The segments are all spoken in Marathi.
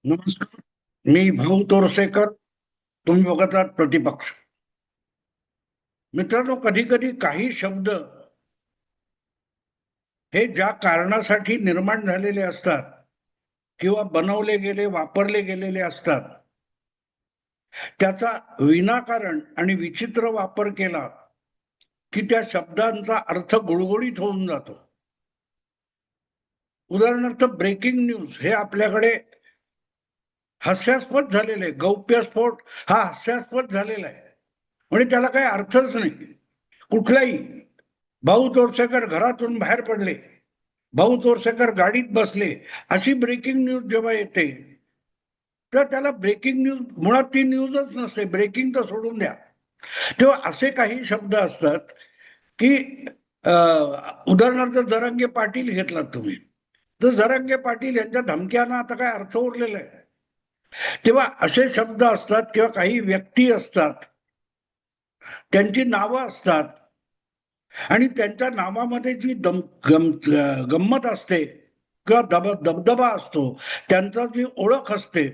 नमस्कार. मी भाऊ तोरसेकर. तुम्ही बघत आहात प्रतिपक्ष. मित्रांनो, कधी कधी काही शब्द हे ज्या कारणासाठी निर्माण झालेले असतात किंवा बनवले गेले, वापरले गेलेले असतात, त्याचा विनाकारण आणि विचित्र वापर केला की त्या शब्दांचा अर्थ गुळगुळीत होऊन जातो. उदाहरणार्थ, ब्रेकिंग न्यूज हे आपल्याकडे हास्यास्पद झालेलं आहे. गौप्यस्फोट हा हास्यास्पद झालेला आहे, म्हणजे त्याला काही अर्थच नाही कुठलाही. भाऊ तोरसेकर घरातून बाहेर पडले, भाऊ तोरसेकर गाडीत बसले, अशी ब्रेकिंग न्यूज जेव्हा येते तर त्याला ब्रेकिंग न्यूज, मुळात ती न्यूजच नसते. ब्रेकिंग तर सोडून द्या. तेव्हा असे काही शब्द असतात की उदाहरणार्थ जरांगे पाटील घेतलात तुम्ही, तर जरांगे पाटील यांच्या धमक्यांना आता काय अर्थ उरलेला आहे. तेव्हा असे शब्द असतात किंवा काही व्यक्ती असतात, त्यांची नावं असतात आणि त्यांच्या नावामध्ये जी गंमत असते किंवा दबदबा असतो, त्यांचा जी ओळख असते,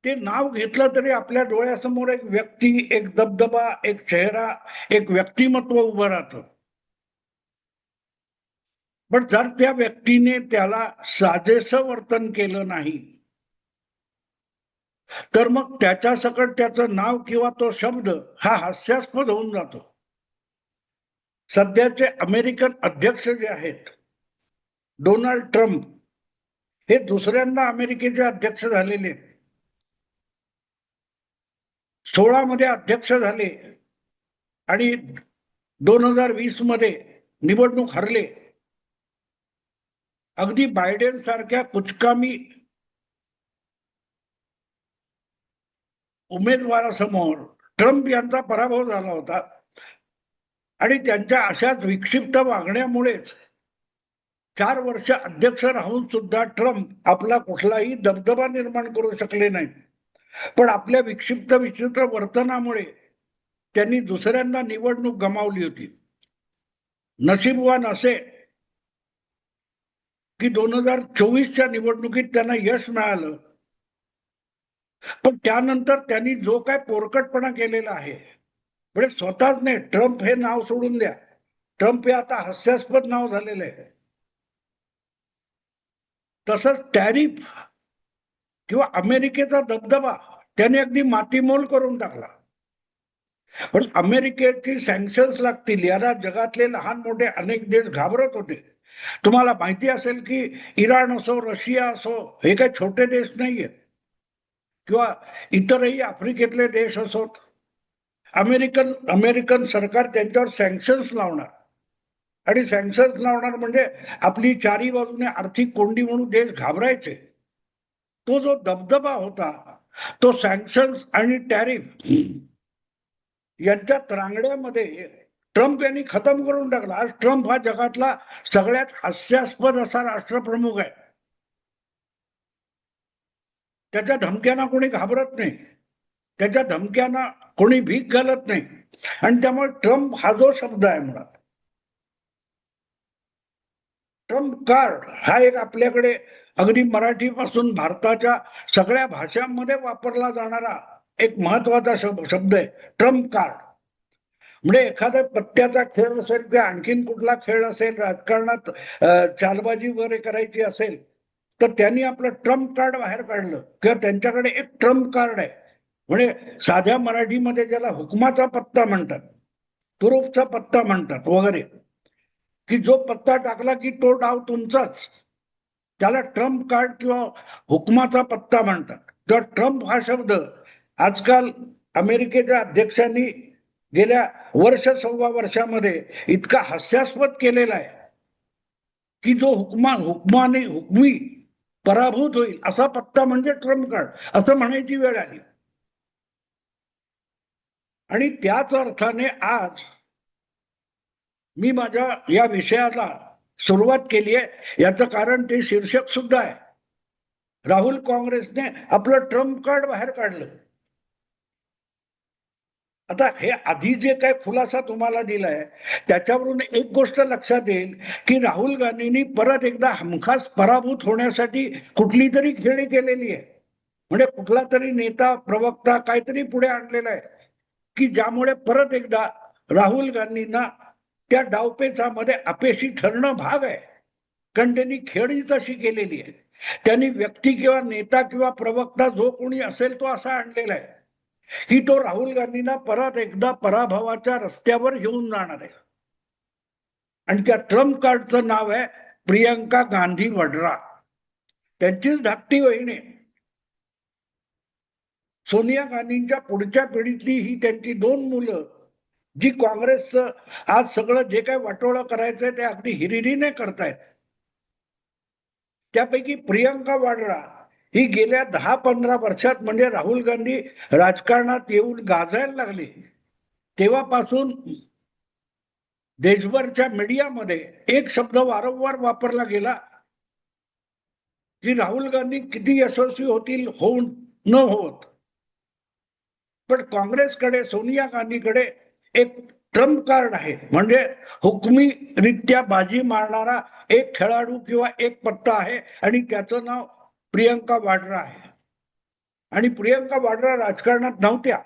ते नाव घेतलं तरी आपल्या डोळ्यासमोर एक व्यक्ती, एक दबदबा, एक चेहरा, एक व्यक्तिमत्व उभं राहतं. पण जर त्या व्यक्तीने त्याला साजेसं वर्तन केलं नाही, तर मग त्याच्या सकट त्याचं नाव किंवा तो शब्द हा हास्यास्पद होऊन जातो. सध्याचे अमेरिकन अध्यक्ष जे आहेत, डोनाल्ड ट्रम्प, हे दुसऱ्यांदा अमेरिकेचे अध्यक्ष झालेले. 16 मध्ये अध्यक्ष झाले आणि 2020 मध्ये निवडणूक हरले. अगदी बायडेन सारख्या कुचकामी उमेदवारासमोर ट्रम्प यांचा पराभव झाला होता आणि त्यांच्या अशाच विक्षिप्त वागण्यामुळेच 4 वर्ष अध्यक्ष राहून सुद्धा ट्रम्प आपला कुठलाही दबदबा निर्माण करू शकले नाही. पण आपल्या विक्षिप्त विचित्र वर्तनामुळे त्यांनी दुसऱ्यांदा निवडणूक गमावली होती. नशीबवान असे की 2024च्या निवडणुकीत त्यांना यश मिळालं. पण त्यानंतर त्यांनी जो काय पोरकटपणा केलेला आहे, म्हणजे स्वतःच नाही, ट्रम्प हे नाव सोडून द्या, ट्रम्प हे आता हास्यास्पद नाव झालेलं आहे. तसंच टॅरिफ किंवा अमेरिकेचा दबदबा त्याने अगदी मातीमोल करून टाकला. पण अमेरिकेची सँक्शन्स लागतील याला जगातले लहान मोठे अनेक देश घाबरत होते. तुम्हाला माहिती असेल की इराण असो, रशिया असो, हे काही छोटे देश नाहीये, किंवा इतरही आफ्रिकेतले देश असोत, अमेरिकन सरकार त्यांच्यावर सँक्शन्स लावणार. आणि सँक्शन्स लावणार म्हणजे आपली चारी बाजूने आर्थिक कोंडी म्हणून देश घाबरायचे. तो जो दबदबा होता, तो सँक्शन्स आणि टॅरिफ यांच्या रांगड्यामध्ये ट्रम्प यांनी खतम करून टाकला. आज ट्रम्प हा जगातला सगळ्यात हास्यास्पद असा राष्ट्रप्रमुख आहे. त्याच्या धमक्यांना कोणी घाबरत नाही, त्याच्या धमक्यांना कोणी भीक घालत नाही. आणि त्यामुळे ट्रम्प हा जो शब्द आहे, मुळात ट्रम्प कार्ड हा एक आपल्याकडे अगदी मराठीपासून भारताच्या सगळ्या भाषांमध्ये वापरला जाणारा एक महत्वाचा शब्द आहे, ट्रम्प कार्ड. म्हणजे एखादा पत्त्याचा खेळ असेल किंवा आणखीन कुठला खेळ असेल, राजकारणात चालबाजी वगैरे करायची असेल, तर त्यांनी आपलं ट्रम्प कार्ड बाहेर काढलं किंवा त्यांच्याकडे एक ट्रम्प कार्ड आहे. म्हणजे साध्या मराठीमध्ये ज्याला हुकमाचा पत्ता म्हणतात, तुरुपचा पत्ता म्हणतात वगैरे, की जो पत्ता टाकला की तो डाव तुमचाच, त्याला ट्रम्प कार्ड किंवा हुकमाचा पत्ता म्हणतात. तर ट्रम्प हा शब्द आजकाल अमेरिकेच्या अध्यक्षांनी गेल्या वर्ष सव्वा वर्षामध्ये इतका हास्यास्पद केलेला आहे की जो हुकमी पराभूत होईल असा पत्ता म्हणजे ट्रम्प कार्ड, असं म्हणायची वेळ आली. आणि त्याच अर्थाने आज मी माझ्या या विषयाला सुरुवात केली आहे. याचं कारण ते शीर्षक सुद्धा आहे, राहुल काँग्रेसने आपलं ट्रम्प कार्ड बाहेर काढलं. आता हे आधी जे काय खुलासा तुम्हाला दिलाय त्याच्यावरून एक गोष्ट लक्षात येईल की राहुल गांधींनी परत एकदा हमखास पराभूत होण्यासाठी कुठली तरी खेळी केलेली आहे. म्हणजे कुठला तरी नेता प्रवक्ता काहीतरी पुढे आणलेला आहे की ज्यामुळे परत एकदा राहुल गांधींना त्या डावपेचामध्ये अपयशी ठरणं भाग आहे. कारण त्यांनी खेळीच अशी केलेली आहे. त्यांनी व्यक्ती किंवा नेता किंवा प्रवक्ता जो कोणी असेल तो असा आणलेला आहे की तो राहुल गांधींना परत एकदा पराभवाच्या रस्त्यावर घेऊन जाणार आहे. आणि त्या ट्रम्प कार्डचं नाव आहे प्रियंका गांधी वड्रा. त्यांचीच धाकटी बहीण आहे. सोनिया गांधींच्या पुढच्या पिढीतली ही त्यांची 2 मुलं जी काँग्रेसचं आज सगळं जे काय वाटोळं करायचंय ते अगदी हिरिरीने करतायत. त्यापैकी प्रियंका वाड्रा ही गेल्या 10-15 वर्षात म्हणजे राहुल गांधी राजकारणात येऊन गाजायला लागले तेव्हापासून देशभरच्या मीडियामध्ये एक शब्द वारंवार वापरला गेला की राहुल गांधी किती यशस्वी होतील होऊन न होत, पण काँग्रेसकडे सोनिया गांधीकडे एक ट्रम्प कार्ड आहे. म्हणजे हुकमीरित्या बाजी मारणारा एक खेळाडू किंवा एक पत्ता आहे आणि त्याचं नाव प्रियंका वाड्रा आहे. आणि प्रियंका वाड्रा राजकारणात नव्हत्या,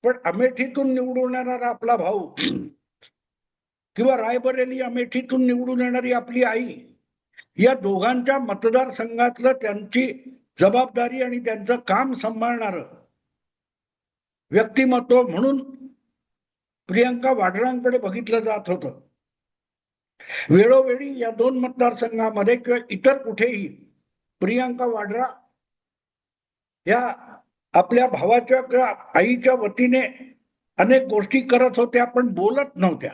पण अमेठीतून निवडून येणारा आपला भाऊ किंवा रायबरेली अमेठीतून निवडून येणारी आपली आई या दोघांच्या मतदारसंघातलं त्यांची जबाबदारी आणि त्यांचं काम सांभाळणारं व्यक्तिमत्व म्हणून प्रियंका वाड्रांकडे बघितलं जात होतं. वेळोवेळी या 2 मतदारसंघामध्ये किंवा इतर कुठेही प्रियंका वाड्रा या आपल्या भावाच्या किंवा आईच्या वतीने अनेक गोष्टी करत होत्या पण बोलत नव्हत्या.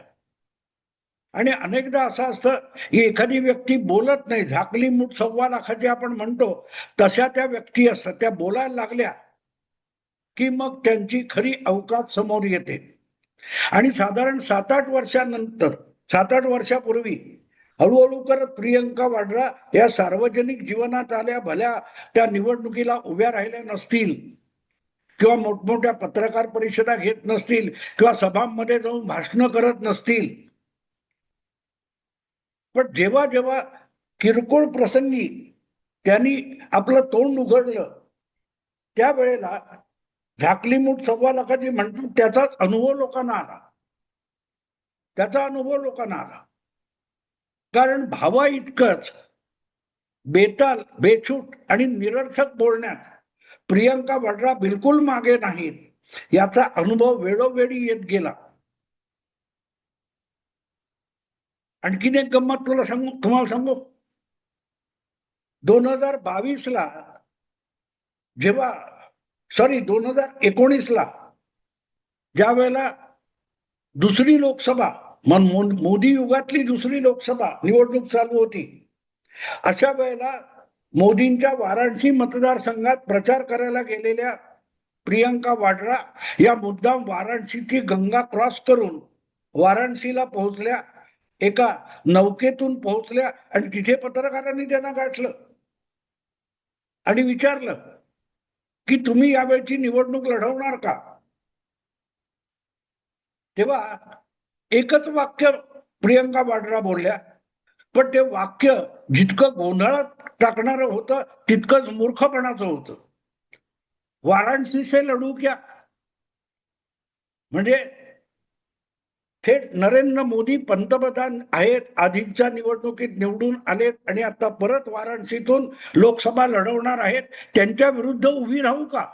आणि अनेकदा असं असतं की एखादी व्यक्ती बोलत नाही, झाकली मूठ 1.25 लाखाची आपण म्हणतो तशा त्या व्यक्ती असतात, त्या बोलायला लागल्या की मग त्यांची खरी अवकात समोर येते. आणि साधारण 7-8 वर्षानंतर 7-8 वर्षापूर्वी हळूहळू करत प्रियंका वाड्रा या सार्वजनिक जीवनात आल्या, भल्या त्या निवडणुकीला उभ्या राहिल्या नसतील किंवा मोठमोठ्या पत्रकार परिषदा घेत नसतील किंवा सभांमध्ये जाऊन भाषणं करत नसतील, पण जेव्हा जेव्हा किरकोळ प्रसंगी त्यांनी आपलं तोंड उघडलं त्यावेळेला झाकली मूठ 1.25 लाखाची म्हणतात त्याचाच अनुभव लोकांना आला. त्याचा अनुभव लोकांना आला. कारण भावा इतकंच बेताल, बेछूट आणि निरर्थक बोलण्यात प्रियंका वड्रा बिलकुल मागे नाहीत, याचा अनुभव वेळोवेळी येत गेला. आणखीन एक गंमत तुम्हाला सांगू. 2022 जेव्हा 2019 ज्या वेळेला दुसरी लोकसभा मोदी युगातली दुसरी लोकसभा निवडणूक चालू होती, अशा वेळेला मोदींच्या वाराणसी मतदारसंघात प्रचार करायला गेलेल्या प्रियंका वाड्रा या मुद्दाम वाराणसीची गंगा क्रॉस करून वाराणसीला पोहोचल्या, एका नौकेतून पोहोचल्या आणि तिथे पत्रकारांनी त्यांना गाठलं आणि विचारलं की तुम्ही यावेळची निवडणूक लढवणार का. तेव्हा एकच वाक्य प्रियंका वाड्रा बोलल्या, पण ते वाक्य जितकं गोंधळात टाकणारं होतं तितकंच मूर्खपणाचं होतं. वाराणसी से लढू क्या, म्हणजे थेट नरेंद्र मोदी पंतप्रधान आहेत, आधीच्या निवडणुकीत निवडून आलेत आणि आता परत वाराणसीतून लोकसभा लढवणार आहेत, त्यांच्या विरुद्ध उभी राहू का.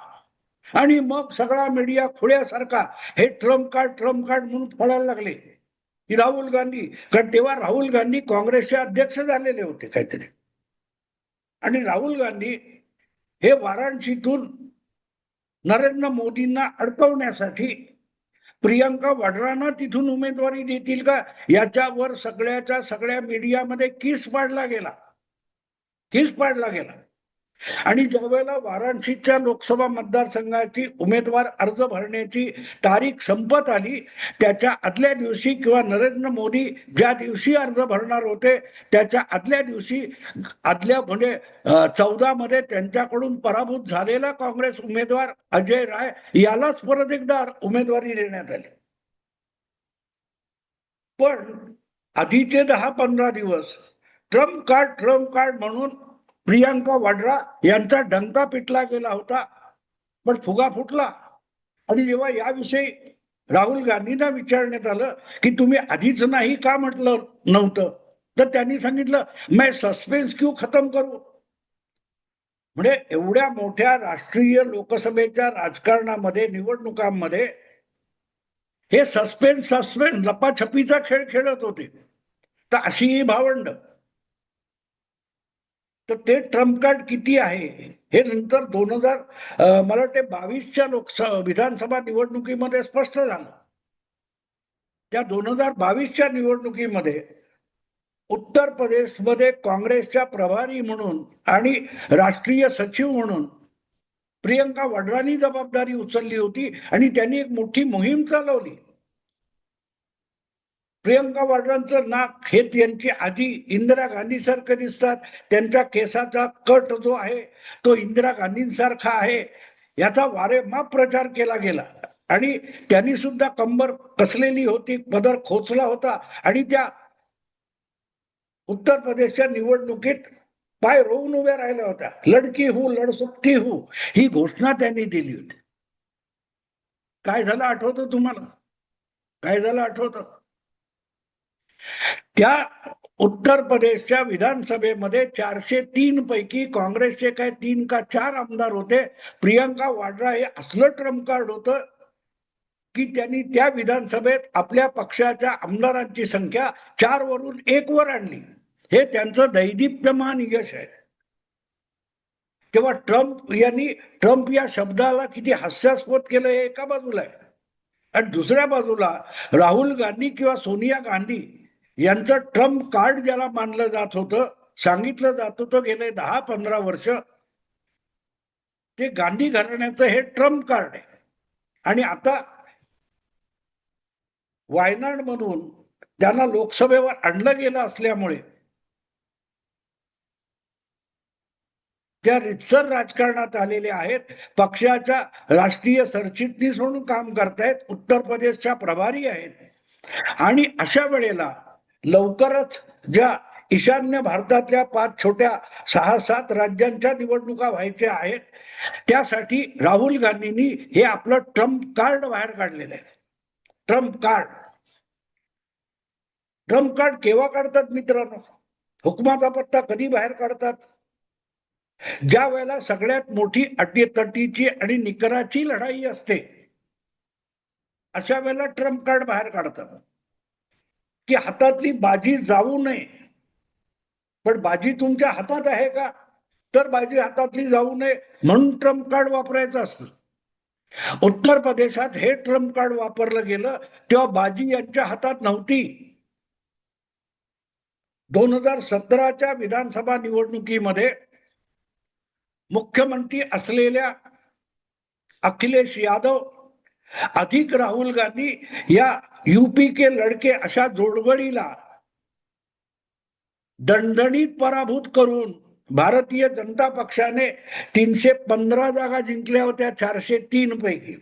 आणि मग सगळा मीडिया खुळ्यासारखा हे ट्रम्प कार्ड म्हणून पळायला लागले की राहुल गांधी, कारण तेव्हा राहुल गांधी काँग्रेसचे अध्यक्ष झालेले होते काहीतरी, आणि राहुल गांधी हे वाराणसीतून नरेंद्र मोदींना अडकवण्यासाठी प्रियंका वड्रांना तिथून उमेदवारी देतील का याच्यावर सगळ्या मीडियामध्ये किस पाडला गेला. आणि ज्यावेळेला वाराणसीच्या लोकसभा मतदारसंघाची उमेदवार अर्ज भरण्याची तारीख संपत आली, त्याच्या आदल्या दिवशी किंवा नरेंद्र मोदी ज्या दिवशी अर्ज भरणार होते त्याच्या आदल्या दिवशी आदल्या म्हणजे 14 मध्ये त्यांच्याकडून पराभूत झालेला काँग्रेस उमेदवार अजय राय यालाच परत एकदा उमेदवारी देण्यात आली. पण आधीचे 10-15 दिवस ट्रम्प कार्ड म्हणून प्रियांका वाड्रा यांचा डंका पिटला गेला होता, पण फुगा फुटला. आणि जेव्हा याविषयी राहुल गांधींना विचारण्यात आलं की तुम्ही आधीच नाही का म्हटलं नव्हतं, तर त्यांनी सांगितलं मैं सस्पेन्स क्यू खतम करू. म्हणजे एवढ्या मोठ्या राष्ट्रीय लोकसभेच्या राजकारणामध्ये निवडणुकांमध्ये हे सस्पेन्स लपाछपीचा खेळ खेळत होते. तर अशी ही भावंड, तर ते ट्रम्प कार्ड किती आहे हे नंतर 2000 मला वाटते 22च्या लोकसभा विधानसभा निवडणुकीमध्ये स्पष्ट झालं. त्या 2022च्या निवडणुकीमध्ये उत्तर प्रदेशमध्ये काँग्रेसच्या प्रभारी म्हणून आणि राष्ट्रीय सचिव म्हणून प्रियंका वाड्रानी जबाबदारी उचलली होती आणि त्यांनी एक मोठी मोहीम चालवली. प्रियंका वाड्रांचं नाक हे त्यांची आजी इंदिरा गांधी सारखं दिसतात, त्यांच्या केसाचा कट जो आहे तो इंदिरा गांधींसारखा आहे, याचा वारेमाप प्रचार केला गेला. आणि त्यांनी सुद्धा कंबर कसलेली होती, पदर खोचला होता आणि त्या उत्तर प्रदेशच्या निवडणुकीत पाय रोवून उभ्या राहिल्या होत्या. लडकी हू लढ सकती हू ही घोषणा त्यांनी दिली होती. काय झालं आठवतं तुम्हाला? काय झालं आठवतं? त्या उत्तर प्रदेशच्या विधानसभेमध्ये 403 पैकी काँग्रेसचे काय 3 का 4 आमदार होते. प्रियंका वाड्रा हे असलं ट्रम्प कार्ड होतं की त्यांनी त्या विधानसभेत आपल्या पक्षाच्या आमदारांची संख्या 4 वरून 1 वर आणली. हे त्यांचं दैदिप्यमान यश आहे. तेव्हा ट्रम्प या शब्दाला किती हास्यास्पद केलं हे एका बाजूला आहे, आणि दुसऱ्या बाजूला राहुल गांधी किंवा सोनिया गांधी यांचं ट्रम्प कार्ड ज्याला मानलं जात होतं, सांगितलं जात होतं गेले 10-15 वर्ष, ते गांधी घराण्याचं हे ट्रम्प कार्ड आहे. आणि आता वायनाड मधून त्यांना लोकसभेवर आणलं गेलं असल्यामुळे त्या रितसर राजकारणात आलेले आहेत. पक्षाच्या राष्ट्रीय सरचिटणीस म्हणून काम करतायत, उत्तर प्रदेशच्या प्रभारी आहेत. आणि अशा वेळेला लवकरच ज्या ईशान्य भारतातल्या 5 छोट्या 6-7 राज्यांच्या निवडणुका व्हायच्या आहेत, त्यासाठी राहुल गांधींनी हे आपलं ट्रम्प कार्ड बाहेर काढलेलं आहे. ट्रम्प कार्ड केव्हा काढतात मित्रांनो? हुकमाचा पत्ता कधी बाहेर काढतात? ज्या वेळेला सगळ्यात मोठी अटीतटीची आणि निकराची लढाई असते, अशा वेळेला ट्रम्प कार्ड बाहेर काढतात की हातातली बाजी जाऊ नये. पण बाजी तुमच्या हातात आहे का? तर बाजी हातातली जाऊ नये म्हणून ट्रम्प कार्ड वापरायचं असतं. उत्तर प्रदेशात हे ट्रम्प कार्ड वापरलं गेलं तेव्हा बाजी यांच्या हातात नव्हती. 2017च्या विधानसभा निवडणुकीमध्ये मुख्यमंत्री असलेल्या अखिलेश यादव अधिक राहुल गांधी या यूपी के लडके अशा जोडगडीला दणदणीत पराभूत करून भारतीय जनता पक्षाने 315 जागा जिंकल्या होत्या 403 पैकी.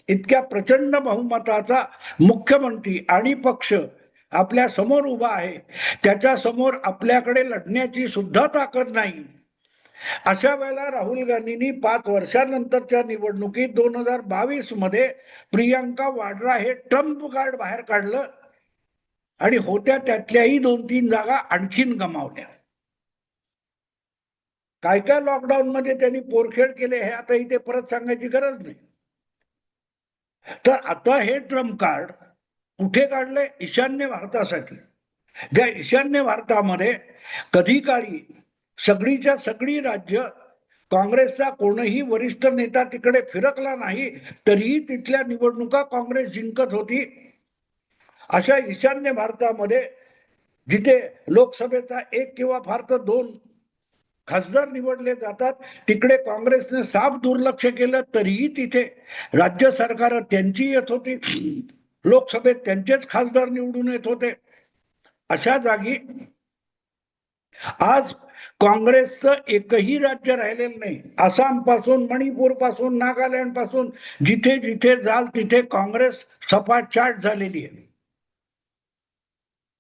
इतक्या प्रचंड बहुमताचा मुख्यमंत्री आणि पक्ष आपल्या समोर उभा आहे, त्याच्या समोर आपल्याकडे लढण्याची सुद्धा ताकद नाही. अशा वेळेला राहुल गांधींनी 5 वर्षांनंतरच्या निवडणुकीत 2022 मध्ये प्रियंका वाड्रा हे ट्रम्प कार्ड बाहेर काढलं आणि होत्या त्यातल्याही 2-3 जागा आणखीन गमावल्या. काय काय लॉकडाऊन मध्ये त्यांनी पोरखेड केले हे आता इथे परत सांगायची गरज नाही. तर आता हे ट्रम्प कार्ड कुठे काढले? ईशान्य भारतासाठी. ज्या ईशान्य भारतामध्ये कधी काळी सगळीच्या सगळी राज्य काँग्रेसचा कोणीही वरिष्ठ नेता तिकडे फिरकला नाही तरीही तिथल्या निवडणुका काँग्रेस जिंकत होती. अशा ईशान्य भारतामध्ये जिथे लोकसभेचा 1 किंवा फार तर 2 खासदार निवडले जातात, तिकडे काँग्रेसने साफ दुर्लक्ष केलं तरीही तिथे राज्य सरकार त्यांची येत होती, लोकसभेत त्यांचेच खासदार निवडून येत होते. अशा जागी आज काँग्रेसचं एकही राज्य राहिलेलं नाही. आसाम पासून, मणिपूर पासून, नागालँड पासून जिथे जिथे जाल तिथे काँग्रेस सपाटाट झालेली आहे.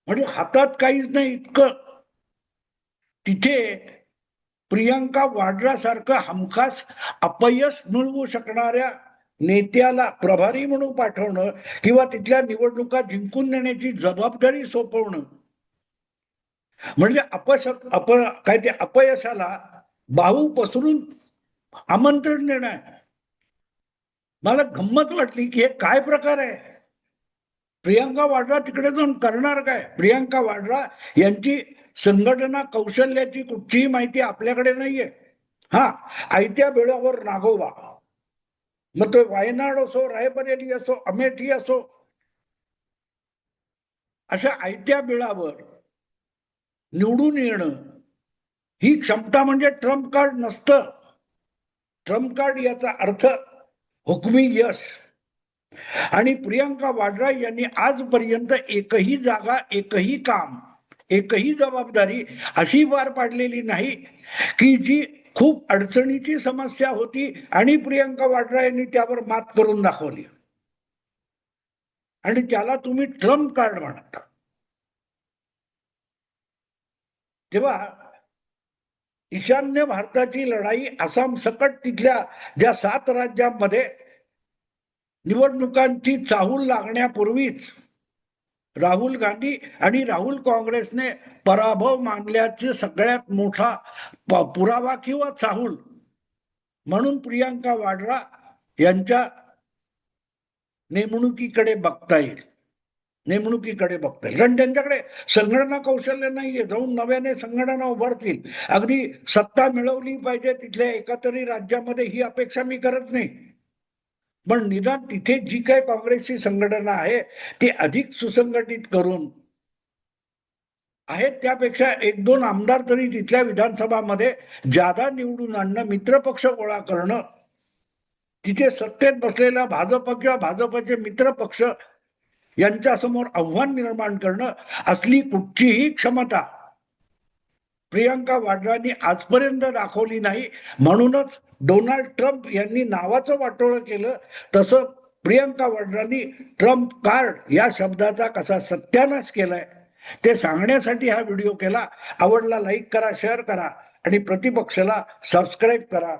म्हणजे हातात काहीच नाही इतकं. तिथे प्रियंका वाड्रा सारखं हमखास अपयश मिळवू शकणाऱ्या नेत्याला प्रभारी म्हणून पाठवणं किंवा तिथल्या निवडणुका जिंकून नेण्याची जबाबदारी सोपवणं म्हणजे काय ते अपयशाला बाहू पसरून आमंत्रण देणं आहे. मला गंमत वाटली की हे काय प्रकार आहे. प्रियंका वाड्रा तिकडे जाऊन करणार काय. प्रियंका वाड्रा यांची संघटना कौशल्याची कुठचीही माहिती आपल्याकडे नाहीये. हा, आयत्या बेळावर नागोबा, मग तो वायनाड असो, रायबरेली असो, अमेठी असो, अशा आयत्या बेळावर निवडून येणं ही क्षमता म्हणजे ट्रम्प कार्ड नसतं. ट्रम्प कार्ड याचा अर्थ हुकमी यश. आणि प्रियंका वाड्रा यांनी आजपर्यंत एकही जागा, एकही काम, एकही जबाबदारी अशी पार पाडलेली नाही की जी खूप अडचणीची समस्या होती आणि प्रियंका वाड्रा यांनी त्यावर मात करून दाखवली. आणि त्याला तुम्ही ट्रम्प कार्ड म्हणता. तेव्हा ईशान्य भारताची लढाई आसाम सकट तिथल्या ज्या 7 राज्यांमध्ये निवडणुकांची चाहूल लागण्यापूर्वीच राहुल गांधी आणि राहुल काँग्रेसने पराभव मानल्याचे सगळ्यात मोठा पुरावा किंवा चाहूल म्हणून प्रियंका वाड्रा यांच्या नेमणुकीकडे बघता येईल. कारण त्यांच्याकडे संघटना कौशल्य नाहीये. जाऊन नव्याने संघटना उभारतील. अगदी सत्ता मिळवली पाहिजे तिथल्या एका तरी राज्यामध्ये ही अपेक्षा मी करत नाही. पण निदान तिथे जी काही काँग्रेसची संघटना आहे ती अधिक सुसंघटित करून आहेत त्यापेक्षा 1-2 आमदार तरी तिथल्या विधानसभामध्ये जादा निवडून आणणं, मित्रपक्ष गोळा करणं, तिथे सत्तेत बसलेला भाजप किंवा भाजपचे मित्रपक्ष यांच्यासमोर आव्हान निर्माण करणं, असली कुठचीही क्षमता प्रियंका वाड्रांनी आजपर्यंत दाखवली नाही. म्हणूनच डोनाल्ड ट्रम्प यांनी नावाचं वाटोळं केलं. तसं प्रियंका वाड्रांनी ट्रम्प कार्ड या शब्दाचा कसा सत्यानाश केलाय ते सांगण्यासाठी हा व्हिडिओ केला. आवडला लाईक करा, शेअर करा आणि प्रतिपक्षाला सबस्क्राईब करा.